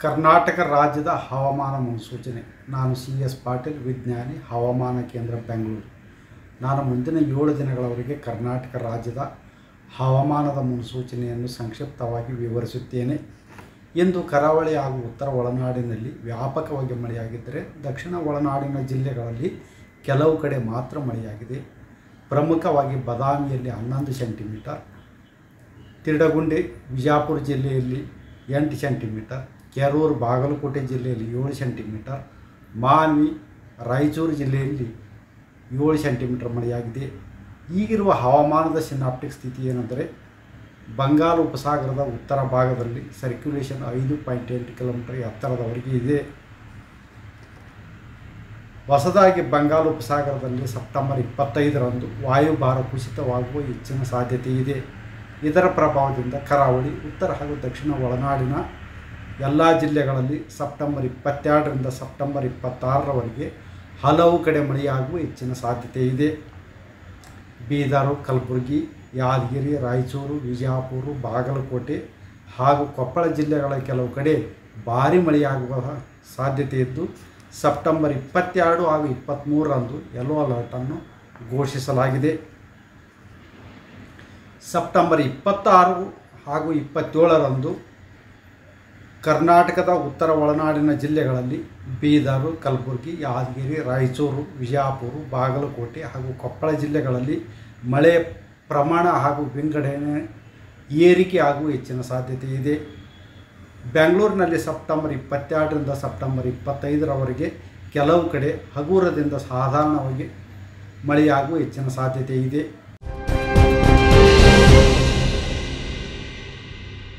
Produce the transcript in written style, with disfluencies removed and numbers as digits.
ಕರ್ನಾಟಕ ರಾಜ್ಯದ ಹವಾಮಾನ ಮುನ್ಸೂಚನೆ. ನಾನು CS ಪಾಟೀಲ್, ವಿಜ್ಞಾನಿ, ಹವಾಮಾನ ಕೇಂದ್ರ, ಬೆಂಗಳೂರು. ನಾನು ಮುಂದಿನ 7 ದಿನಗಳವರೆಗೆ ಕರ್ನಾಟಕ ರಾಜ್ಯದ ಹವಾಮಾನದ ಮುನ್ಸೂಚನೆಯನ್ನು ಸಂಕ್ಷಿಪ್ತವಾಗಿ ವಿವರಿಸುತ್ತೇನೆ. ಇಂದು ಕರಾವಳಿ ಹಾಗೂ ಉತ್ತರ ಒಳನಾಡಿನಲ್ಲಿ ವ್ಯಾಪಕವಾಗಿ ಮಳೆಯಾಗಿದ್ದರೆ, ದಕ್ಷಿಣ ಒಳನಾಡಿನ ಜಿಲ್ಲೆಗಳಲ್ಲಿ ಕೆಲವು ಕಡೆ ಮಾತ್ರ ಮಳೆಯಾಗಿದೆ. ಪ್ರಮುಖವಾಗಿ ಬಾದಾಮಿಯಲ್ಲಿ 11 ಸೆಂಟಿಮೀಟರ್, ತಿಡಗುಂಡಿ ವಿಜಯಪುರ ಜಿಲ್ಲೆಯಲ್ಲಿ 8 ಸೆಂಟಿಮೀಟರ್, ಕೆರೂರು ಬಾಗಲಕೋಟೆ ಜಿಲ್ಲೆಯಲ್ಲಿ 7 ಸೆಂಟಿಮೀಟರ್, ಮಾನ್ವಿ ರಾಯಚೂರು ಜಿಲ್ಲೆಯಲ್ಲಿ 7 ಸೆಂಟಿಮೀಟರ್ ಮಳೆಯಾಗಿದೆ. ಈಗಿರುವ ಹವಾಮಾನದ ಸಿನಾಪ್ಟಿಕ್ ಸ್ಥಿತಿ ಏನೆಂದರೆ, ಬಂಗಾಳ ಉಪಸಾಗರದ ಉತ್ತರ ಭಾಗದಲ್ಲಿ ಸರ್ಕ್ಯುಲೇಷನ್ 5.8 ಕಿಲೋಮೀಟರ್ ಎತ್ತರದವರೆಗೆ ಇದೆ. ಹೊಸದಾಗಿ ಬಂಗಾಳ ಉಪಸಾಗರದಲ್ಲಿ ಸೆಪ್ಟೆಂಬರ್ 25ರಂದು ವಾಯುಭಾರ ಕುಸಿತವಾಗುವ ಹೆಚ್ಚಿನ ಸಾಧ್ಯತೆ ಇದೆ. ಇದರ ಪ್ರಭಾವದಿಂದ ಕರಾವಳಿ, ಉತ್ತರ ಹಾಗೂ ದಕ್ಷಿಣ ಒಳನಾಡಿನ ಎಲ್ಲ ಜಿಲ್ಲೆಗಳಲ್ಲಿ ಸೆಪ್ಟೆಂಬರ್ 22ರಿಂದ ಸೆಪ್ಟೆಂಬರ್ 26ರವರೆಗೆ ಹಲವು ಕಡೆ ಮಳೆಯಾಗುವ ಹೆಚ್ಚಿನ ಸಾಧ್ಯತೆ ಇದೆ. ಬೀದರ್, ಕಲಬುರಗಿ, ಯಾದಗಿರಿ, ರಾಯಚೂರು, ವಿಜಯಪುರ, ಬಾಗಲಕೋಟೆ ಹಾಗೂ ಕೊಪ್ಪಳ ಜಿಲ್ಲೆಗಳ ಕೆಲವು ಕಡೆ ಭಾರೀ ಮಳೆಯಾಗುವ ಸಾಧ್ಯತೆ ಇದ್ದು, ಸೆಪ್ಟೆಂಬರ್ 22 ಹಾಗೂ 23ರಂದು ಯೆಲ್ಲೋ ಅಲರ್ಟನ್ನು ಘೋಷಿಸಲಾಗಿದೆ. ಸೆಪ್ಟೆಂಬರ್ 26 ಹಾಗೂ 27ರಂದು ಕರ್ನಾಟಕದ ಉತ್ತರ ಒಳನಾಡಿನ ಜಿಲ್ಲೆಗಳಲ್ಲಿ ಬೀದರ್, ಕಲಬುರಗಿ, ಯಾದಗಿರಿ, ರಾಯಚೂರು, ವಿಜಯಪುರ, ಬಾಗಲಕೋಟೆ ಹಾಗೂ ಕೊಪ್ಪಳ ಜಿಲ್ಲೆಗಳಲ್ಲಿ ಮಳೆ ಪ್ರಮಾಣ ಹಾಗೂ ವಿಂಗಡಣೆ ಏರಿಕೆ ಆಗುವ ಹೆಚ್ಚಿನ ಸಾಧ್ಯತೆ ಇದೆ. ಬೆಂಗಳೂರಿನಲ್ಲಿ ಸೆಪ್ಟೆಂಬರ್ 22ರಿಂದ ಸೆಪ್ಟೆಂಬರ್ 25ರವರೆಗೆ ಕೆಲವು ಕಡೆ ಹಗುರದಿಂದ ಸಾಧಾರಣವಾಗಿ ಮಳೆಯಾಗುವ ಹೆಚ್ಚಿನ ಸಾಧ್ಯತೆ ಇದೆ.